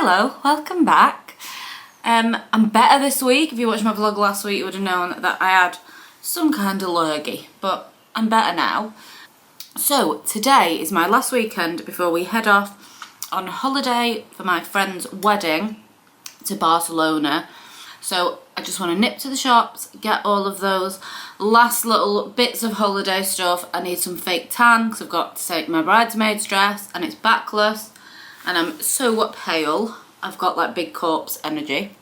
Hello, welcome back. I'm better this week. If you watched my vlog last week, you would have known that I had some kind of lurgy, but I'm better now. So today is my last weekend before we head off on holiday for my friend's wedding to Barcelona. So I just want to nip to the shops, get all of those last little bits of holiday stuff. I need some fake tan because I've got to take my bridesmaid's dress and it's backless and I'm so pale. I've got like big corpse energy.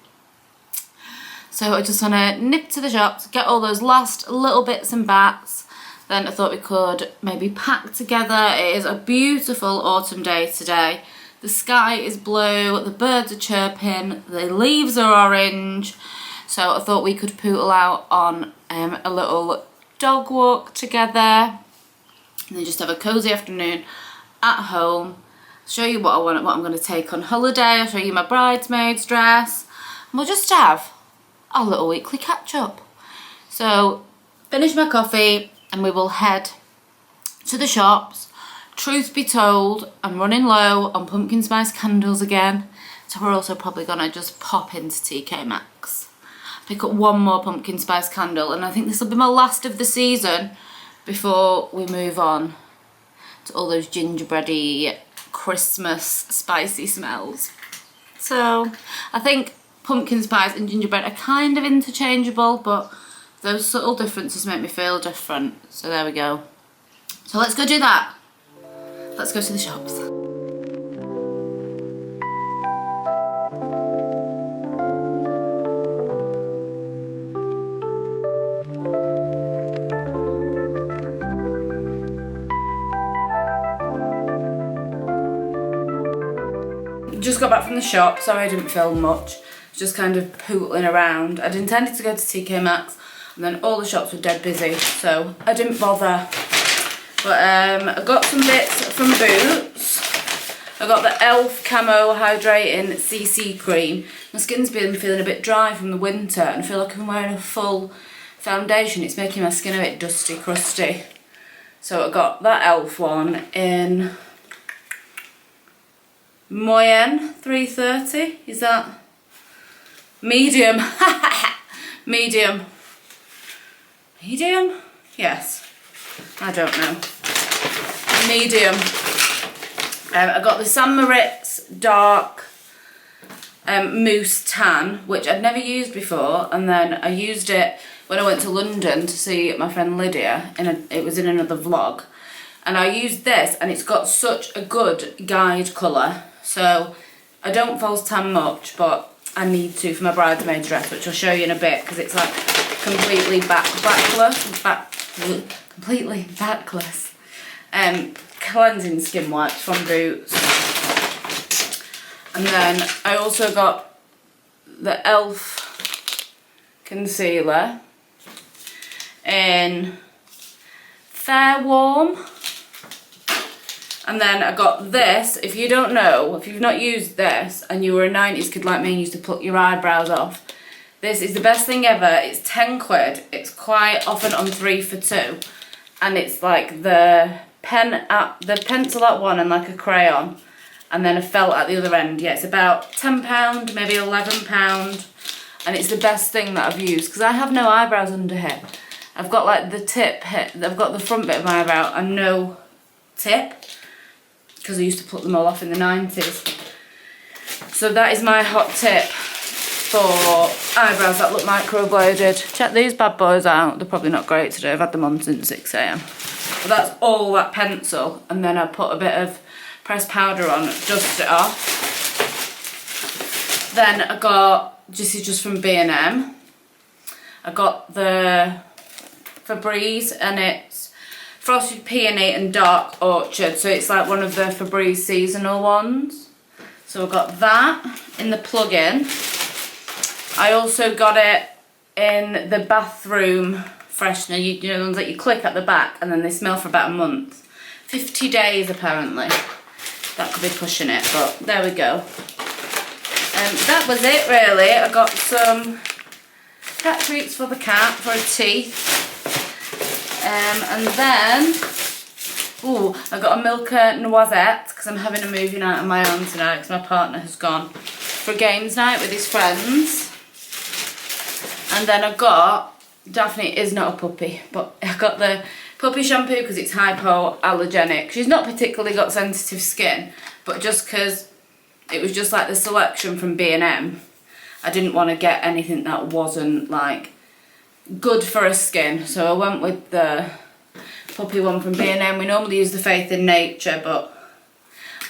So I just want to nip to the shops, get all those last little bits and bats. Then I thought we could maybe pack together. It is a beautiful autumn day today. The sky is blue, the birds are chirping, the leaves are orange. So I thought we could poodle out on a little dog walk together. And then just have a cosy afternoon at home. Show you what I'm going to take on holiday. I'll show you my bridesmaid's dress. And we'll just have a little weekly catch up. So finish my coffee and we will head to the shops. Truth be told, I'm running low on pumpkin spice candles again. So we're also probably going to just pop into TK Maxx. Pick up one more pumpkin spice candle and I think this will be my last of the season before we move on to all those gingerbready Christmas spicy smells. So I think pumpkin spice and gingerbread are kind of interchangeable, but those subtle differences make me feel different. So there we go. So let's go do that. Let's go to the shops. Just got back from the shop, sorry I didn't film much. Just kind of pootling around. I'd intended to go to TK Maxx and then all the shops were dead busy, so I didn't bother. But I got some bits from Boots. I got the e.l.f. Camo Hydrating CC Cream. My skin's been feeling a bit dry from the winter and I feel like I'm wearing a full foundation. It's making my skin a bit dusty, crusty. So I got that e.l.f. one in Moyen 330, is that? Medium. Medium. Medium? Yes. I don't know. Medium. I got the San Moritz Dark Mousse Tan, which I'd never used before, and then I used it when I went to London to see my friend Lydia, it was in another vlog, and I used this and it's got such a good guide colour. So I don't false tan much, but I need to for my bridesmaid's dress, which I'll show you in a bit because it's like completely completely backless. Cleansing skin wipes from Boots. And then I also got the e.l.f. concealer in Fair Warm. And then I got this. If you don't know, if you've not used this and you were a 90s kid like me and used to pluck your eyebrows off, this is the best thing ever. It's 10 quid. It's quite often on 3 for 2. And it's like the pencil at one and like a crayon. And then a felt at the other end. Yeah, it's about £10, maybe £11. And it's the best thing that I've used because I have no eyebrows under here. I've got like the tip here. I've got the front bit of my eyebrow and no tip, because I used to pluck them all off in the 90s. So that is my hot tip for eyebrows that look microbladed. Check these bad boys out. They're probably not great today. I've had them on since 6 AM. But that's all that pencil. And then I put a bit of pressed powder on, dust it off. Then I got, this is just from B&M. I got the Febreze and it's Frosted Peony and Dark Orchard, so it's like one of the Febreze seasonal ones. So I got that in the plug-in. I also got it in the bathroom freshener, you know the ones that you click at the back and then they smell for about a month. 50 days apparently. That could be pushing it, but there we go. That was it really. I got some cat treats for the cat, for her teeth. And then, I got a Milka Noisette because I'm having a movie night on my own tonight because my partner has gone for games night with his friends. And then I got, Daphne is not a puppy, but I got the puppy shampoo because it's hypoallergenic. She's not particularly got sensitive skin, but just because it was just like the selection from B&M, I didn't want to get anything that wasn't like good for her skin. So I went with the puppy one from B&M. We normally use the Faith in Nature, but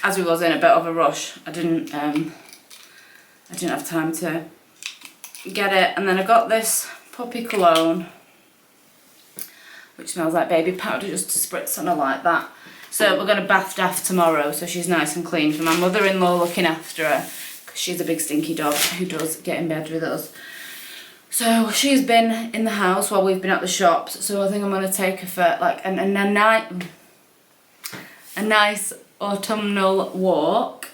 as we was in a bit of a rush, I didn't have time to get it. And then I got this puppy cologne, which smells like baby powder, just to spritz on her like that. So we're going to bath Daff tomorrow, so she's nice and clean, for my mother-in-law looking after her, because she's a big stinky dog who does get in bed with us. So she's been in the house while we've been at the shops, so I think I'm going to take her for like a nice autumnal walk.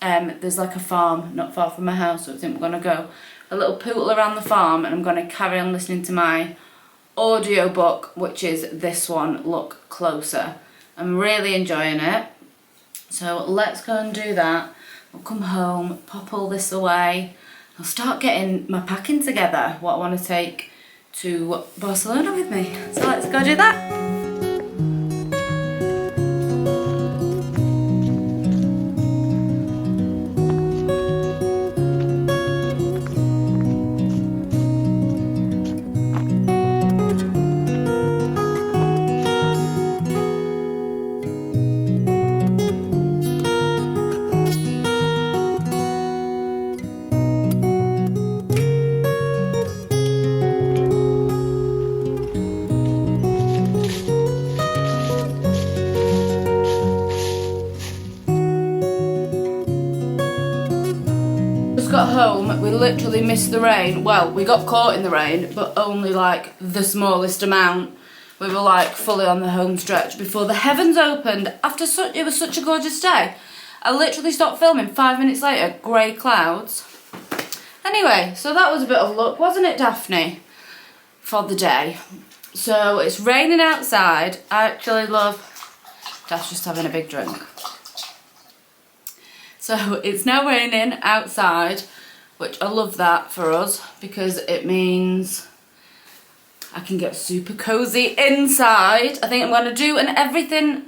There's like a farm not far from my house, so I think we're going to go a little poodle around the farm, and I'm going to carry on listening to my audiobook, which is this one, Look Closer. I'm really enjoying it, so let's go and do that. I'll come home, pop all this away. I'll start getting my packing together, what I want to take to Barcelona with me. So let's go do that. Got home, we literally missed the rain. Well, we got caught in the rain, but only like the smallest amount. We were like fully on the home stretch before the heavens opened after it was such a gorgeous day. I literally stopped filming 5 minutes later, grey clouds. Anyway, so that was a bit of luck, wasn't it, Daphne, for the day? So it's raining outside. I actually love, Daph's just having a big drink. So it's now raining outside, which I love that for us, because it means I can get super cozy inside. I think I'm going to do an everything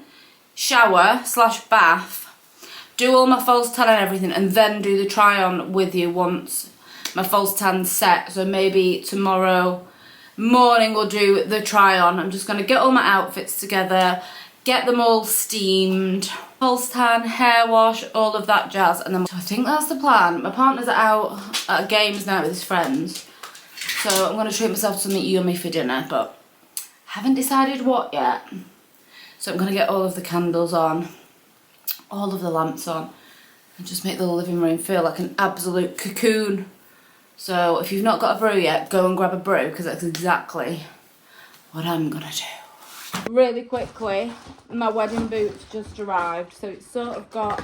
shower / bath, do all my false tan and everything, and then do the try on with you once my false tan's set. So maybe tomorrow morning we'll do the try on. I'm just going to get all my outfits together, get them all steamed, false tan, hair wash, all of that jazz, and then so I think that's the plan. My partner's out at games now with his friends, so I'm going to treat myself to something yummy for dinner, but haven't decided what yet. So I'm going to get all of the candles on, all of the lamps on, and just make the living room feel like an absolute cocoon. So if you've not got a brew yet, go and grab a brew, because that's exactly what I'm going to do. Really quickly, my wedding boots just arrived, so it's sort of got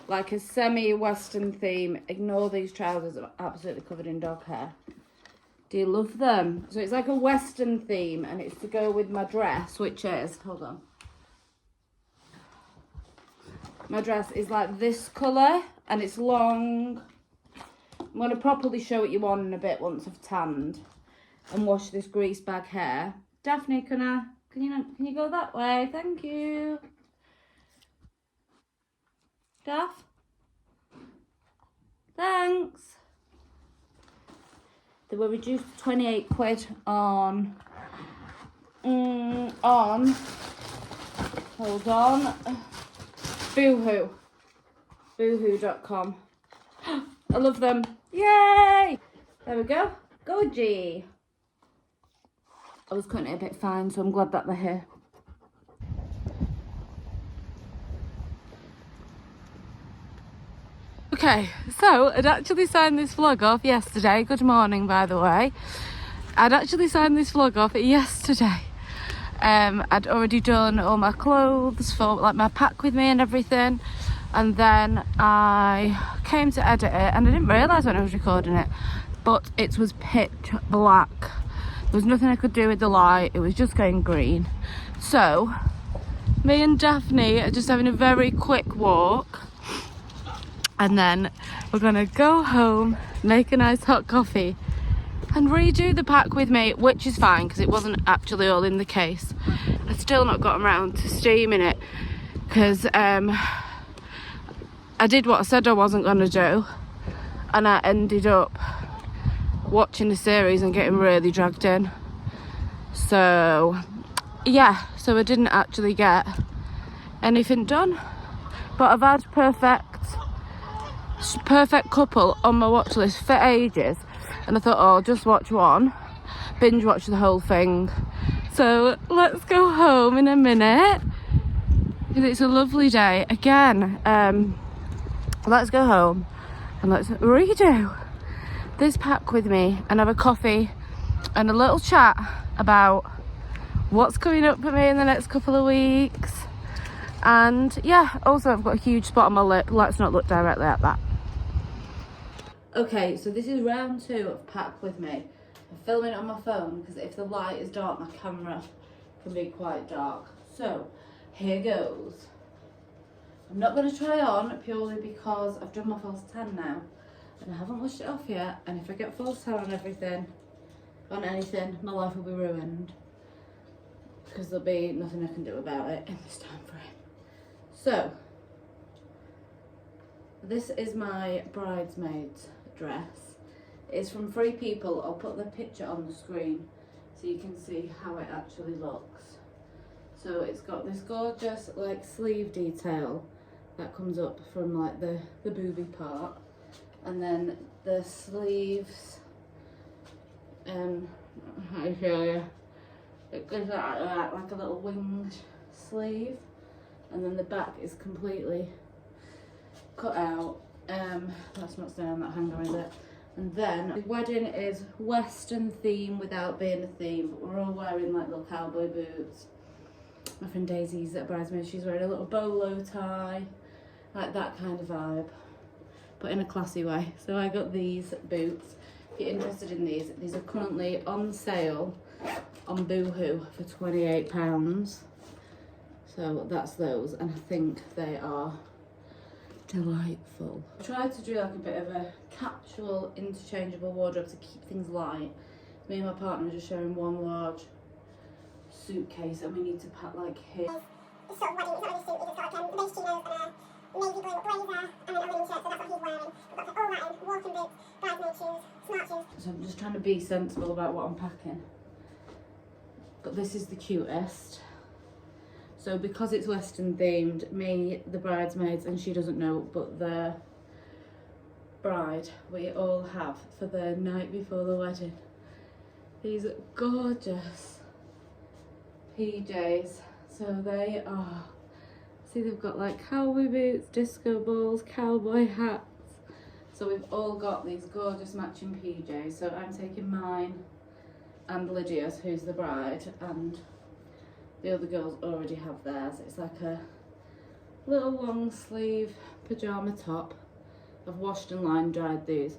like a semi-western theme. Ignore these trousers, I'm absolutely covered in dog hair. Do you love them? So it's like a western theme, and it's to go with my dress, which is, hold on, my dress is like this colour, and it's long. I'm going to properly show it you on in a bit once I've tanned and washed this grease bag hair. Daphne, can you go that way? Thank you. Daff? Thanks. They were reduced to 28 quid on, hold on, Boohoo. Boohoo.com. I love them. Yay! There we go. Goji. I was cutting it a bit fine, so I'm glad that they're here. Okay, so I'd actually signed this vlog off yesterday. Good morning, by the way. I'd actually signed this vlog off yesterday. I'd already done all my clothes for like my pack with me and everything, and then I came to edit it, and I didn't realise when I was recording it, but it was pitch black. There was nothing I could do with the light, it was just going green. So me and Daphne are just having a very quick walk, And then we're gonna go home, make a nice hot coffee and redo the pack with me, which is fine because it wasn't actually all in the case. I've still not gotten around to steaming it because I did what I said I wasn't gonna do, and I ended up watching the series and getting really dragged in. So yeah, so I didn't actually get anything done, but I've had perfect couple on my watch list for ages, and I thought, oh, I'll just watch one, binge watch the whole thing. So let's go home in a minute because it's a lovely day again. Let's go home and let's redo this pack with me and have a coffee and a little chat about what's coming up for me in the next couple of weeks. And yeah, also I've got a huge spot on my lip. Let's not look directly at that. Okay, so this is round 2 of pack with me. I'm filming it on my phone because if the light is dark, my camera can be quite dark. So here goes. I'm not going to try on purely because I've done my false tan now and I haven't washed it off yet, and if I get false tan on everything, on anything, my life will be ruined because there'll be nothing I can do about it in this time frame. So this is my bridesmaid's dress. It's from Free People. I'll put the picture on the screen so you can see how it actually looks. So it's got this gorgeous like sleeve detail that comes up from like the booby part, and then the sleeves, how do you show you? It goes like a little winged sleeve, and then the back is completely cut out. That's not staying on that hanger, is it? And then the wedding is Western theme without being a theme, but we're all wearing like little cowboy boots. My friend Daisy's a bridesmaid, she's wearing a little bolo tie, like that kind of vibe, but in a classy way. So I got these boots. If you're interested in these are currently on sale on Boohoo for £28. So that's those, and I think they are delightful. I tried to do like a bit of a capsule interchangeable wardrobe to keep things light. Me and my partner are just sharing one large suitcase, and we need to pack like here. It's sort of wedding, it's not really a suit, it's got like lace chinos and a navy blue blazer and an linen shirt, so that's what he's wearing. We've got all that in, walking boots, bridesmaid shoes, smart shoes. So I'm just trying to be sensible about what I'm packing. But this is the cutest. So because it's Western themed, me, the bridesmaids, and she doesn't know, but the bride, we all have for the night before the wedding these gorgeous PJs. So they are, see, they've got like cowboy boots, disco balls, cowboy hats. So we've all got these gorgeous matching PJs. So I'm taking mine and Lydia's, who's the bride, and the other girls already have theirs. It's like a little long sleeve pyjama top. I've washed and line dried these,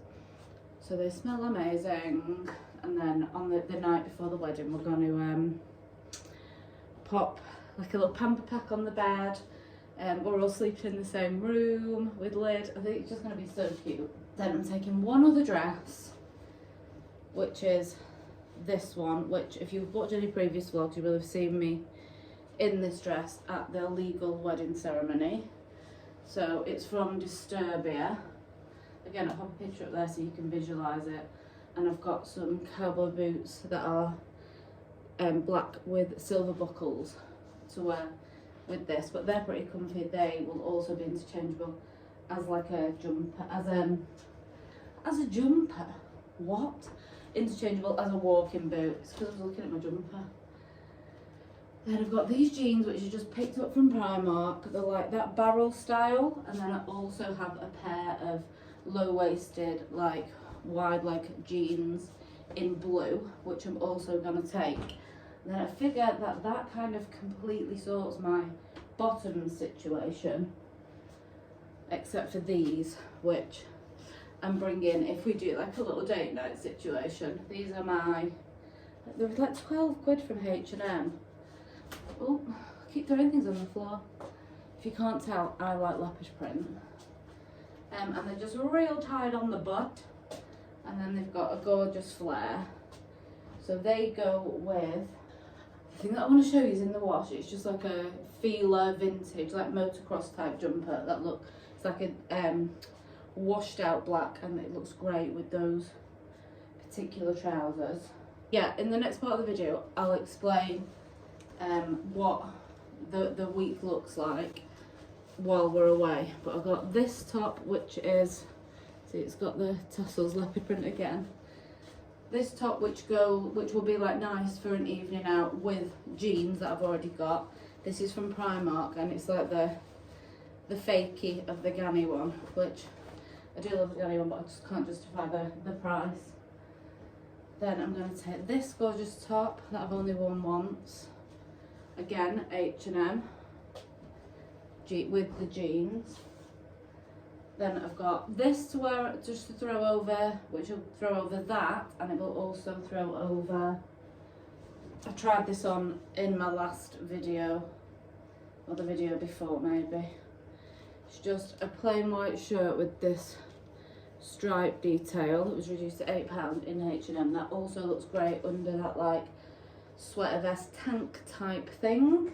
so they smell amazing. And then on the night before the wedding, we're going to pop like a little pamper pack on the bed. We're all sleeping in the same room with lid. I think it's just going to be so cute. Then I'm taking one other dress, which is this one, which if you've watched any previous vlogs, you will have seen me in this dress at the legal wedding ceremony. So it's from Disturbia. Again, I'll pop a picture up there so you can visualise it. And I've got some cowboy boots that are black with silver buckles to wear with this, but they're pretty comfy. They will also be interchangeable as like a jumper, as a jumper. What? Interchangeable as a walking boot. It's because I was looking at my jumper. Then I've got these jeans, which I just picked up from Primark. They're like that barrel style, and then I also have a pair of low-waisted, like wide leg jeans in blue, which I'm also gonna take. And then I figure that that kind of completely sorts my bottom situation, except for these, which I'm bringing if we do like a little date night situation. These are my, they were like 12 quid from H&M. Oh, I keep throwing things on the floor. If you can't tell, I like leopard print. and they're just real tight on the butt, and then they've got a gorgeous flare. So they go with, the thing that I want to show you is in the wash. It's just like a feeler vintage, like motocross type jumper that it's like a washed out black, and it looks great with those particular trousers. Yeah, in the next part of the video I'll explain what the week looks like while we're away. But I've got this top, which is, see, it's got the tassels, leopard print again. This top which will be like nice for an evening out with jeans that I've already got. This is from Primark, and it's like the fakey of the Ganni one, which I do love the Ganni one, but I just can't justify the price. Then I'm going to take this gorgeous top that I've only worn once. Again, H&M with the jeans. Then I've got this to wear, just to throw over, which will throw over that, and it will also throw over, I tried this on in my last video, or the video before maybe. It's just a plain white shirt with this stripe detail that was reduced to £8 in H&M. That also looks great under that like sweater vest tank type thing.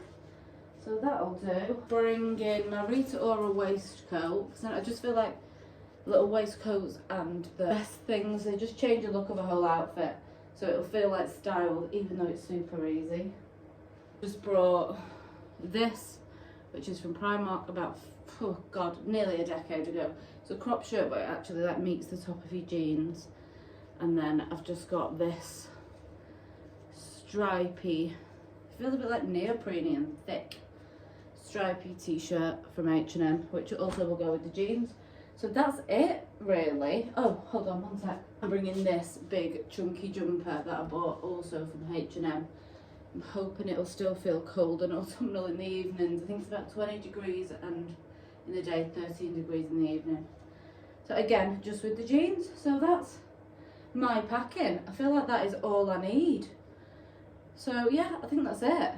So that'll do. Bring in my Rita Ora waistcoat, because I just feel like little waistcoats and the best things, they just change the look of a whole outfit. So it'll feel like styled, even though it's super easy. Just brought this, which is from Primark about, oh god, nearly a decade ago. It's a crop shirt, but it actually like meets the top of your jeans. And then I've just got this stripy, feels a bit like neoprene and thick, stripy t-shirt from H&M, which also will go with the jeans. So that's it really. Oh, hold on one sec. I'm bringing this big chunky jumper that I bought also from H&M. I'm hoping it'll still feel cold and autumnal in the evenings. I think it's about 20 degrees and in the day 13 degrees in the evening. So again, just with the jeans. So that's my packing. I feel like that is all I need. So yeah, I think that's it.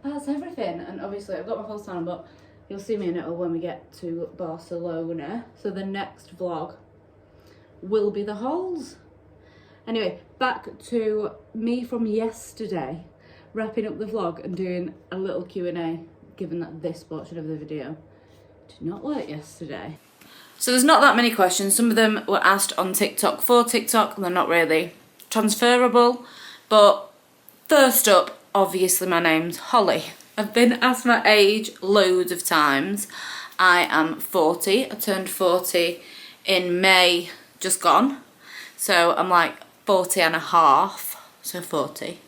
That's everything. And obviously I've got my false on, but you'll see me in it when we get to Barcelona. So the next vlog will be the hauls. Anyway, back to me from yesterday, wrapping up the vlog and doing a little Q&A, given that this portion of the video did not work yesterday. So there's not that many questions. Some of them were asked on TikTok for TikTok, and they're not really transferable. But first up, obviously my name's Holly. I've been asked my age loads of times. I am 40. I turned 40 in May, just gone. So I'm like 40 and a half, so 40.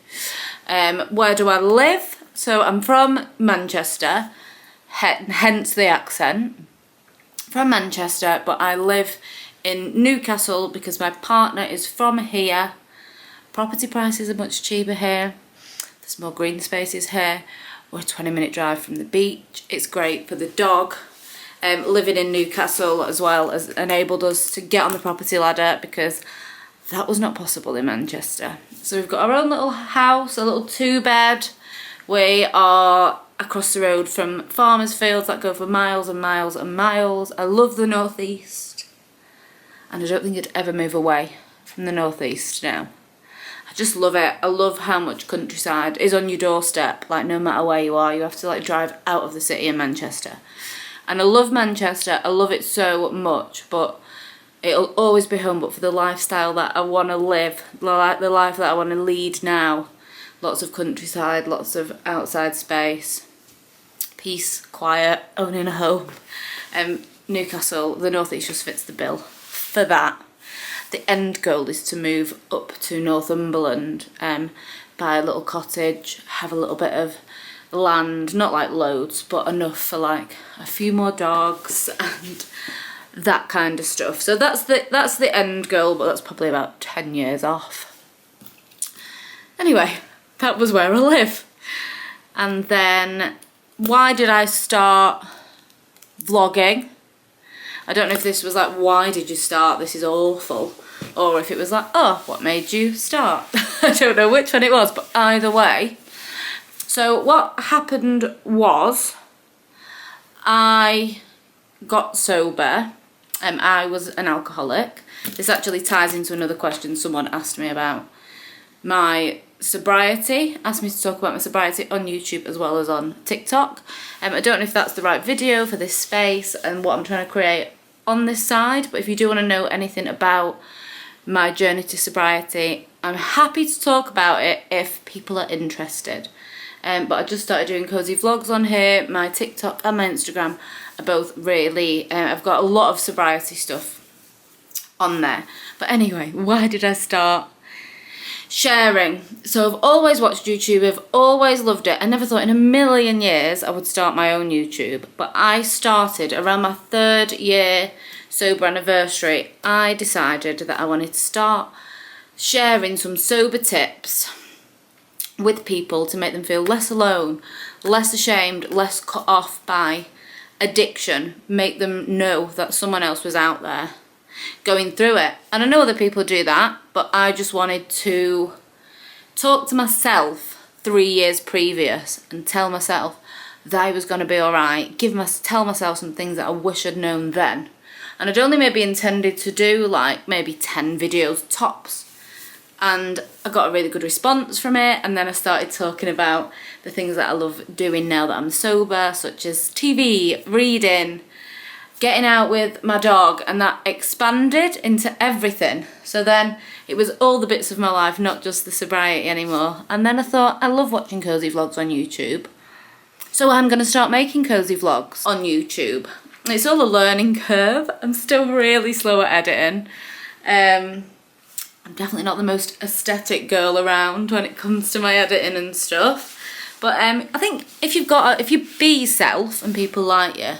Where do I live? So I'm from Manchester, hence the accent. From Manchester, but I live in Newcastle because my partner is from here. Property prices are much cheaper here. There's more green spaces here. We're a 20-minute drive from the beach. It's great for the dog. Living in Newcastle as well has enabled us to get on the property ladder, because that was not possible in Manchester. So we've got our own little house, a little 2-bed. We are across the road from farmers' fields that go for miles and miles and miles. I love the northeast, and I don't think I'd ever move away from the northeast now. I just love it. I love how much countryside is on your doorstep. Like, no matter where you are, you have to like drive out of the city in Manchester. And I love Manchester. I love it so much, but it'll always be home. But for the lifestyle that I want to live, the life that I want to lead now, lots of countryside, lots of outside space, peace, quiet, owning a home. Newcastle, the northeast just fits the bill for that. The end goal is to move up to Northumberland, buy a little cottage, have a little bit of land, not like loads, but enough for like a few more dogs and that kind of stuff. So that's the end goal, but that's probably about 10 years off. Anyway, that was where I live. And then, why did I start vlogging? I don't know if this was like, why did you start, this is awful, or if it was like, oh, what made you start? I don't know which one it was, but either way. So what happened was, I got sober I was an alcoholic. This actually ties into another question someone asked me about my sobriety, asked me to talk about my sobriety on YouTube as well as on TikTok. I don't know if that's the right video for this space and what I'm trying to create on this side, but if you do want to know anything about my journey to sobriety, I'm happy to talk about it if people are interested. But I just started doing cozy vlogs on here. My TikTok and my Instagram are both really, I've got a lot of sobriety stuff on there. But anyway, why did I start sharing? So I've always watched YouTube, I've always loved it. I never thought in a million years I would start my own YouTube, but I started around my 3rd year sober anniversary. I decided that I wanted to start sharing some sober tips with people to make them feel less alone, less ashamed, less cut off by addiction, make them know that someone else was out there going through it. And I know other people do that, but I just wanted to talk to myself 3 years previous and tell myself that I was going to be alright, tell myself some things that I wish I'd known then. And I'd only maybe intended to do like maybe 10 videos tops. And I got a really good response from it, and then I started talking about the things that I love doing now that I'm sober, such as TV, reading, getting out with my dog, and that expanded into everything. So then it was all the bits of my life, not just the sobriety anymore. And then I thought, I love watching cozy vlogs on YouTube, so I'm going to start making cozy vlogs on YouTube. It's all a learning curve. I'm still really slow at editing. I'm definitely not the most aesthetic girl around when it comes to my editing and stuff. But I think if you be yourself and people like you,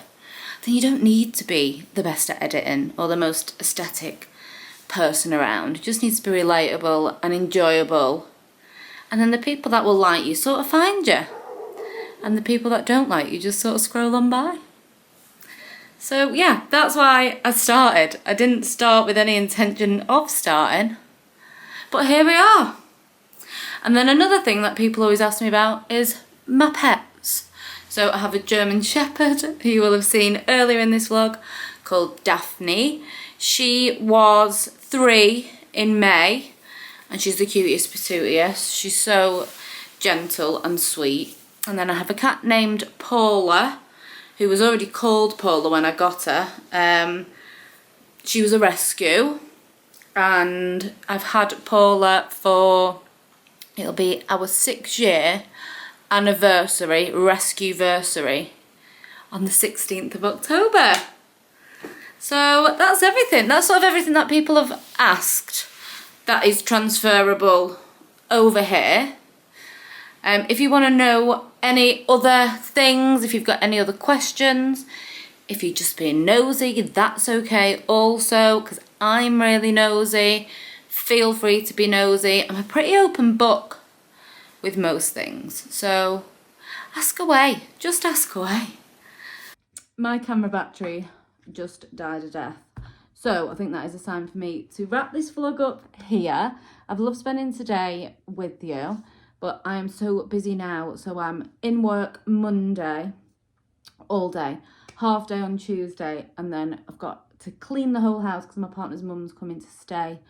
then you don't need to be the best at editing or the most aesthetic person around. You just need to be relatable and enjoyable. And then the people that will like you sort of find you. And the people that don't like you just sort of scroll on by. So yeah, that's why I started. I didn't start with any intention of starting. But here we are. And then another thing that people always ask me about is my pets. So I have a German Shepherd who you will have seen earlier in this vlog called Daphne. She was 3 in May and she's the cutest patootiest. She's so gentle and sweet. And then I have a cat named Paula who was already called Paula when I got her. She was a rescue. And I've had Paula for, it'll be our 6-year anniversary, rescue-versary, on the 16th of October. So that's everything. That's sort of everything that people have asked that is transferable over here. If you want to know any other things, if you've got any other questions, if you're just being nosy, that's okay also, because I'm really nosy. Feel free to be nosy. I'm a pretty open book with most things, so ask away, just ask away. My camera battery just died a death, so I think that is a sign for me to wrap this vlog up here. I've loved spending today with you, but I am so busy now, so I'm in work Monday all day, half day on Tuesday, and then I've got to clean the whole house because my partner's mum's coming to stay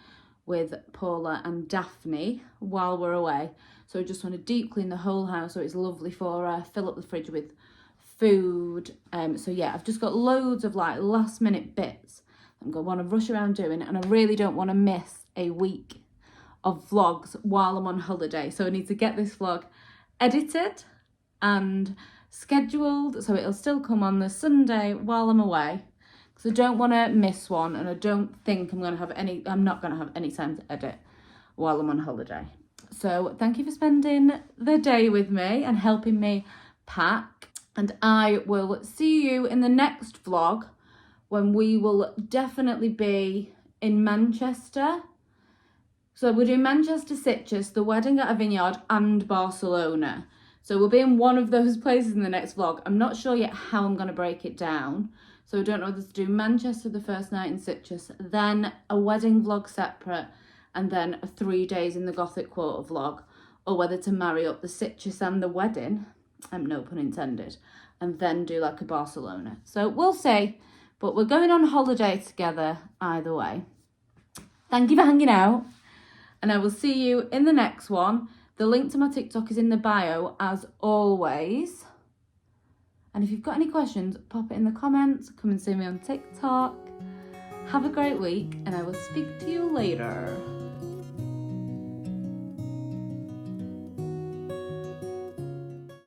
with Paula and Daphne while we're away. So I just want to deep clean the whole house so it's lovely for her, fill up the fridge with food. So yeah, I've just got loads of like last minute bits I'm going to want to rush around doing, and I really don't want to miss a week of vlogs while I'm on holiday. So I need to get this vlog edited and scheduled so it'll still come on the Sunday while I'm away. So I don't want to miss one, and I don't think I'm not going to have any time to edit while I'm on holiday. So thank you for spending the day with me and helping me pack. And I will see you in the next vlog when we will definitely be in Manchester. So we're doing Manchester, Sitges, the wedding at a vineyard, and Barcelona. So we'll be in one of those places in the next vlog. I'm not sure yet how I'm going to break it down. So I don't know whether to do Manchester the first night in Sitges, then a wedding vlog separate, and then a 3 days in the Gothic Quarter vlog, or whether to marry up the Sitges and the wedding, no pun intended, and then do like a Barcelona. So we'll see. But we're going on holiday together either way. Thank you for hanging out, and I will see you in the next one. The link to my TikTok is in the bio as always. And if you've got any questions, pop it in the comments. Come and see me on TikTok. Have a great week, and I will speak to you later.